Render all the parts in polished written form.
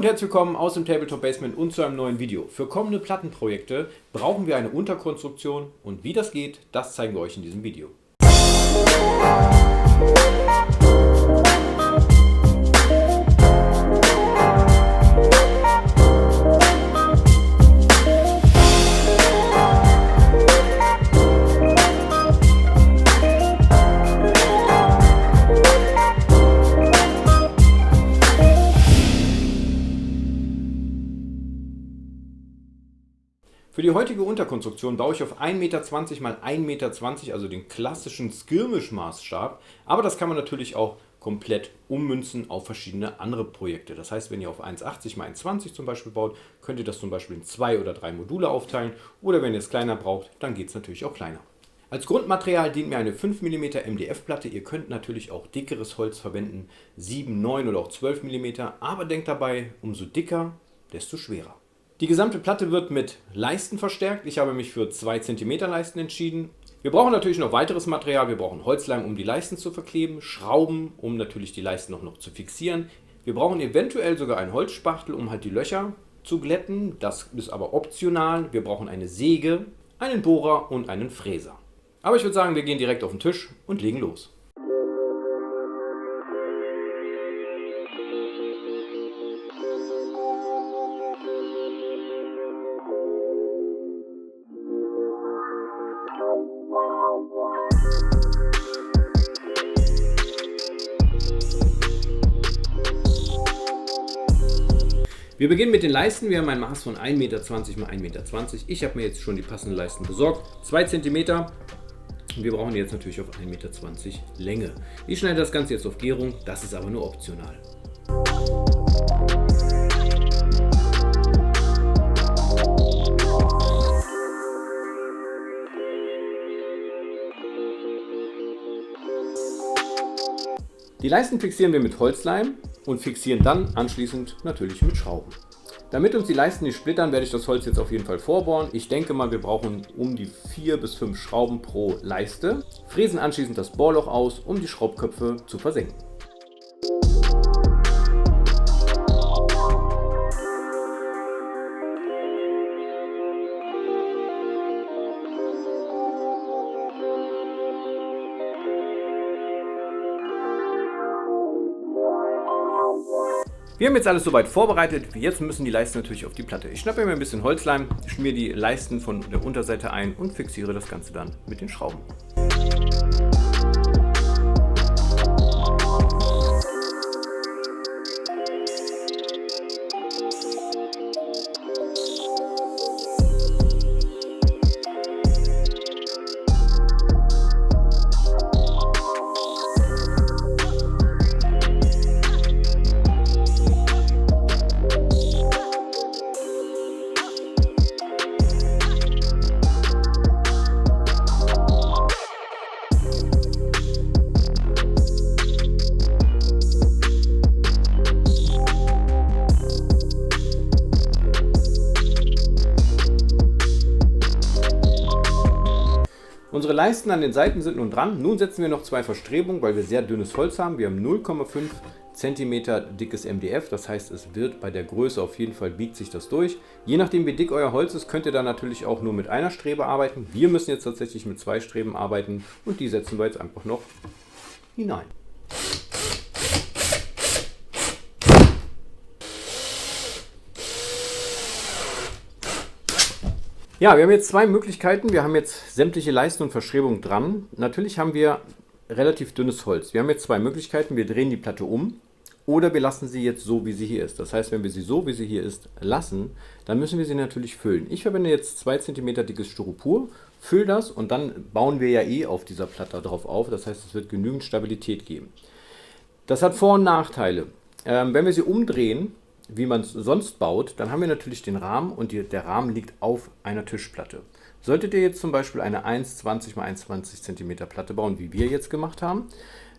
und herzlich willkommen aus dem Tabletop Basement und zu einem neuen Video. Für kommende Plattenprojekte brauchen wir eine Unterkonstruktion und wie das geht, das zeigen wir euch in diesem Video. Für die heutige Unterkonstruktion baue ich auf 1,20 Meter x 1,20 Meter, also den klassischen Skirmish-Maßstab. Aber das kann man natürlich auch komplett ummünzen auf verschiedene andere Projekte. Das heißt, wenn ihr auf 1,80 x 1,20 zum Beispiel baut, könnt ihr das zum Beispiel in 2 oder 3 Module aufteilen. Oder wenn ihr es kleiner braucht, dann geht es natürlich auch kleiner. Als Grundmaterial dient mir eine 5 mm MDF-Platte. Ihr könnt natürlich auch dickeres Holz verwenden, 7, 9 oder auch 12 mm. Aber denkt dabei, umso dicker, desto schwerer. Die gesamte Platte wird mit Leisten verstärkt. Ich habe mich für 2 cm Leisten entschieden. Wir brauchen natürlich noch weiteres Material. Wir brauchen Holzleim, um die Leisten zu verkleben, Schrauben, um natürlich die Leisten noch zu fixieren. Wir brauchen eventuell sogar einen Holzspachtel, um halt die Löcher zu glätten. Das ist aber optional. Wir brauchen eine Säge, einen Bohrer und einen Fräser. Aber ich würde sagen, wir gehen direkt auf den Tisch und legen los. Wir beginnen mit den Leisten. Wir haben ein Maß von 1,20 Meter x 1,20 Meter. Ich habe mir jetzt schon die passenden Leisten besorgt. 2 cm. Und wir brauchen jetzt natürlich auf 1,20 Meter Länge. Ich schneide das Ganze jetzt auf Gärung. Das ist aber nur optional. Die Leisten fixieren wir mit Holzleim und fixieren dann anschließend natürlich mit Schrauben. Damit uns die Leisten nicht splittern, werde ich das Holz jetzt auf jeden Fall vorbohren. Ich denke mal, wir brauchen um die 4 bis 5 Schrauben pro Leiste. Fräsen anschließend das Bohrloch aus, um die Schraubköpfe zu versenken. Wir haben jetzt alles soweit vorbereitet, jetzt müssen die Leisten natürlich auf die Platte. Ich schnappe mir ein bisschen Holzleim, schmiere die Leisten von der Unterseite ein und fixiere das Ganze dann mit den Schrauben. Unsere Leisten an den Seiten sind nun dran. Nun setzen wir noch 2 Verstrebungen, weil wir sehr dünnes Holz haben. Wir haben 0,5 cm dickes MDF, das heißt, es wird bei der Größe auf jeden Fall, biegt sich das durch. Je nachdem, wie dick euer Holz ist, könnt ihr dann natürlich auch nur mit einer Strebe arbeiten. Wir müssen jetzt tatsächlich mit 2 Streben arbeiten und die setzen wir jetzt einfach noch hinein. Ja, wir haben jetzt 2 Möglichkeiten. Wir haben jetzt sämtliche Leisten und Verstrebungen dran. Natürlich haben wir relativ dünnes Holz. Wir haben jetzt 2 Möglichkeiten. Wir drehen die Platte um oder wir lassen sie jetzt so, wie sie hier ist. Das heißt, wenn wir sie so, wie sie hier ist, lassen, dann müssen wir sie natürlich füllen. Ich verwende jetzt 2 cm dickes Styropor, fülle das und dann bauen wir ja eh auf dieser Platte drauf auf. Das heißt, es wird genügend Stabilität geben. Das hat Vor- und Nachteile. Wenn wir sie umdrehen, wie man es sonst baut, dann haben wir natürlich den Rahmen und der Rahmen liegt auf einer Tischplatte. Solltet ihr jetzt zum Beispiel eine 1,20 x 1,20 cm Platte bauen, wie wir jetzt gemacht haben,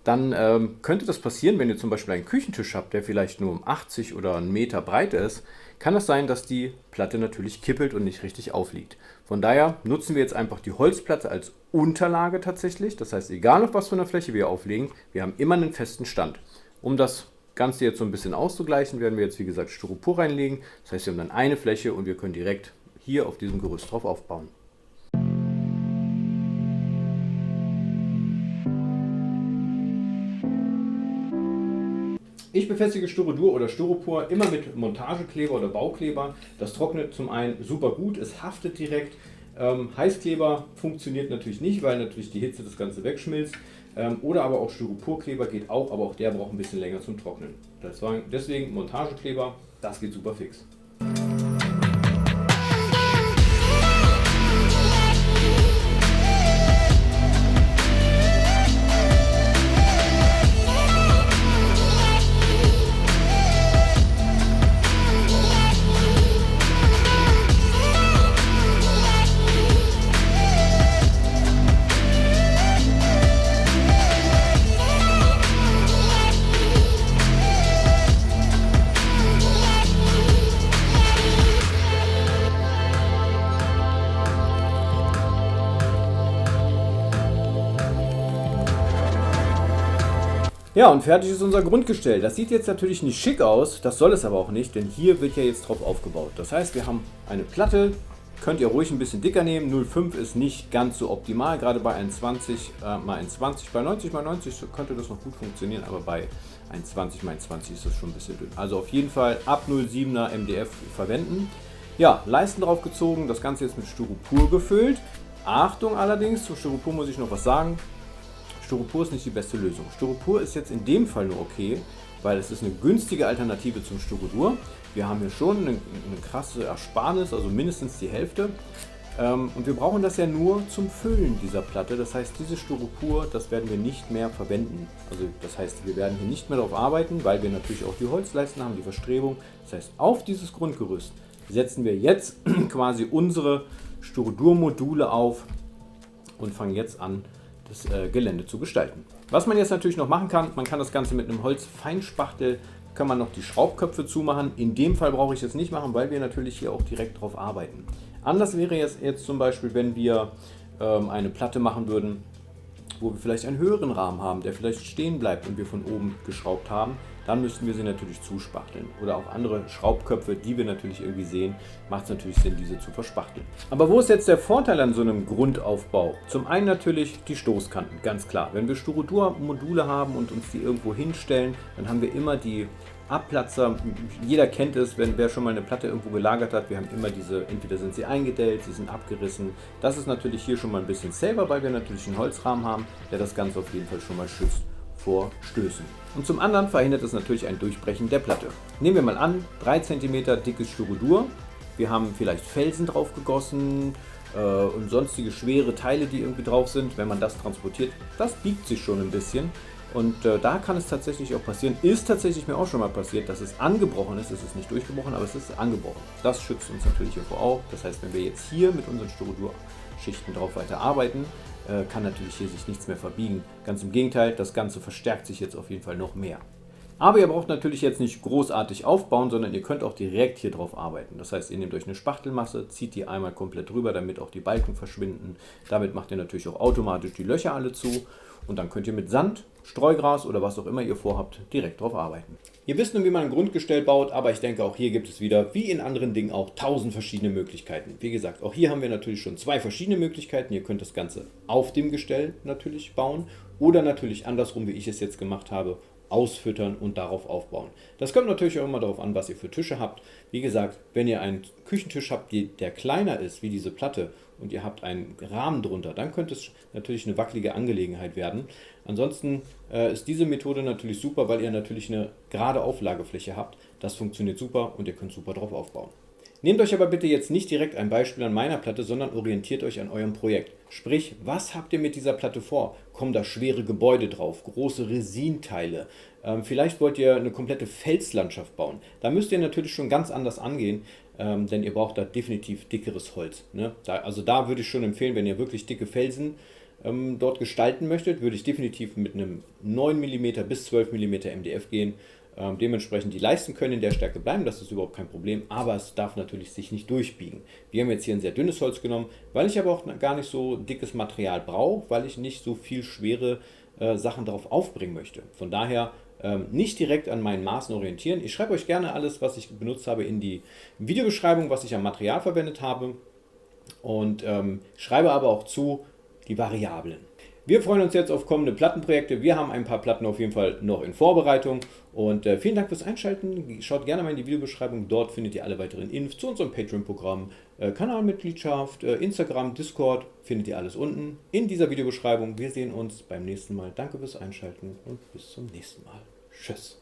dann könnte das passieren, wenn ihr zum Beispiel einen Küchentisch habt, der vielleicht nur um 80 oder 1 Meter breit ist, kann es sein, dass die Platte natürlich kippelt und nicht richtig aufliegt. Von daher nutzen wir jetzt einfach die Holzplatte als Unterlage tatsächlich. Das heißt, egal auf was für einer Fläche wir auflegen, wir haben immer einen festen Stand. Um das Ganze jetzt so ein bisschen auszugleichen, werden wir jetzt wie gesagt Styropor reinlegen. Das heißt, wir haben dann eine Fläche und wir können direkt hier auf diesem Gerüst drauf aufbauen. Ich befestige Styrodur oder Styropor immer mit Montagekleber oder Baukleber. Das trocknet zum einen super gut, es haftet direkt. Heißkleber funktioniert natürlich nicht, weil natürlich die Hitze das Ganze wegschmilzt. Oder aber auch Styroporkleber geht auch, aber auch der braucht ein bisschen länger zum Trocknen. Deswegen Montagekleber, das geht super fix. Ja, und fertig ist unser Grundgestell. Das sieht jetzt natürlich nicht schick aus, das soll es aber auch nicht, denn hier wird ja jetzt drauf aufgebaut. Das heißt, wir haben eine Platte, könnt ihr ruhig ein bisschen dicker nehmen. 0,5 ist nicht ganz so optimal, gerade bei 1,20 x 1,20, bei 90 x 90 könnte das noch gut funktionieren, aber bei 1,20 x 1,20 ist das schon ein bisschen dünn. Also auf jeden Fall ab 0,7er MDF verwenden. Ja, Leisten drauf gezogen, das Ganze jetzt mit Styropor gefüllt. Achtung allerdings, zum Styropor muss ich noch was sagen. Styropor ist nicht die beste Lösung. Styropor ist jetzt in dem Fall nur okay, weil es ist eine günstige Alternative zum Styrodur. Wir haben hier schon eine krasse Ersparnis, also mindestens die Hälfte. Und wir brauchen das ja nur zum Füllen dieser Platte. Das heißt, dieses Styropor, das werden wir nicht mehr verwenden. Also das heißt, wir werden hier nicht mehr darauf arbeiten, weil wir natürlich auch die Holzleisten haben, die Verstrebung. Das heißt, auf dieses Grundgerüst setzen wir jetzt quasi unsere Styrodurmodule auf und fangen jetzt an, das Gelände zu gestalten. Was man jetzt natürlich noch machen kann, man kann das Ganze mit einem Holzfeinspachtel, kann man noch die Schraubköpfe zumachen. In dem Fall brauche ich es nicht machen, weil wir natürlich hier auch direkt drauf arbeiten. Anders wäre jetzt zum Beispiel, wenn wir eine Platte machen würden, wo wir vielleicht einen höheren Rahmen haben, der vielleicht stehen bleibt und wir von oben geschraubt haben, dann müssten wir sie natürlich zuspachteln. Oder auch andere Schraubköpfe, die wir natürlich irgendwie sehen, macht es natürlich Sinn, diese zu verspachteln. Aber wo ist jetzt der Vorteil an so einem Grundaufbau? Zum einen natürlich die Stoßkanten, ganz klar. Wenn wir Styrodur-Module haben und uns die irgendwo hinstellen, dann haben wir immer die Abplatzer. Jeder kennt es, wer schon mal eine Platte irgendwo gelagert hat. Wir haben immer diese, entweder sind sie eingedellt, sie sind abgerissen. Das ist natürlich hier schon mal ein bisschen safer, weil wir natürlich einen Holzrahmen haben, der das Ganze auf jeden Fall schon mal schützt vor Stößen. Und zum anderen verhindert es natürlich ein Durchbrechen der Platte. Nehmen wir mal an, 3 cm dickes Styrodur. Wir haben vielleicht Felsen drauf gegossen und sonstige schwere Teile, die irgendwie drauf sind. Wenn man das transportiert, das biegt sich schon ein bisschen. Und da kann es tatsächlich auch passieren, ist tatsächlich mir auch schon mal passiert, dass es angebrochen ist. Es ist nicht durchgebrochen, aber es ist angebrochen. Das schützt uns natürlich hiervor auch. Das heißt, wenn wir jetzt hier mit unseren Styrodurschichten drauf weiter arbeiten, kann natürlich hier sich nichts mehr verbiegen. Ganz im Gegenteil, das Ganze verstärkt sich jetzt auf jeden Fall noch mehr. Aber ihr braucht natürlich jetzt nicht großartig aufbauen, sondern ihr könnt auch direkt hier drauf arbeiten. Das heißt, ihr nehmt euch eine Spachtelmasse, zieht die einmal komplett drüber, damit auch die Balken verschwinden. Damit macht ihr natürlich auch automatisch die Löcher alle zu. Und dann könnt ihr mit Sand, Streugras oder was auch immer ihr vorhabt, direkt drauf arbeiten. Ihr wisst nun, wie man ein Grundgestell baut, aber ich denke, auch hier gibt es wieder, wie in anderen Dingen auch, 1000 verschiedene Möglichkeiten. Wie gesagt, auch hier haben wir natürlich schon 2 verschiedene Möglichkeiten. Ihr könnt das Ganze auf dem Gestell natürlich bauen oder natürlich andersrum, wie ich es jetzt gemacht habe, ausfüttern und darauf aufbauen. Das kommt natürlich auch immer darauf an, was ihr für Tische habt. Wie gesagt, wenn ihr einen Küchentisch habt, der kleiner ist wie diese Platte und ihr habt einen Rahmen drunter, dann könnte es natürlich eine wackelige Angelegenheit werden. Ansonsten ist diese Methode natürlich super, weil ihr natürlich eine gerade Auflagefläche habt. Das funktioniert super und ihr könnt super drauf aufbauen. Nehmt euch aber bitte jetzt nicht direkt ein Beispiel an meiner Platte, sondern orientiert euch an eurem Projekt. Sprich, was habt ihr mit dieser Platte vor? Kommen da schwere Gebäude drauf, große Resinteile? Vielleicht wollt ihr eine komplette Felslandschaft bauen. Da müsst ihr natürlich schon ganz anders angehen, denn ihr braucht da definitiv dickeres Holz. Ne? Da würde ich schon empfehlen, wenn ihr wirklich dicke Felsen dort gestalten möchtet, würde ich definitiv mit einem 9 mm bis 12 mm MDF gehen. Dementsprechend die Leisten können in der Stärke bleiben, das ist überhaupt kein Problem, aber es darf natürlich sich nicht durchbiegen. Wir haben jetzt hier ein sehr dünnes Holz genommen, weil ich aber auch gar nicht so dickes Material brauche, weil ich nicht so viel schwere Sachen darauf aufbringen möchte. Von daher nicht direkt an meinen Maßen orientieren. Ich schreibe euch gerne alles, was ich benutzt habe, in die Videobeschreibung, was ich am Material verwendet habe und schreibe aber auch zu die Variablen. Wir freuen uns jetzt auf kommende Plattenprojekte. Wir haben ein paar Platten auf jeden Fall noch in Vorbereitung. Und vielen Dank fürs Einschalten. Schaut gerne mal in die Videobeschreibung. Dort findet ihr alle weiteren Infos zu unserem Patreon-Programm, Kanalmitgliedschaft, Instagram, Discord. Findet ihr alles unten in dieser Videobeschreibung. Wir sehen uns beim nächsten Mal. Danke fürs Einschalten und bis zum nächsten Mal. Tschüss.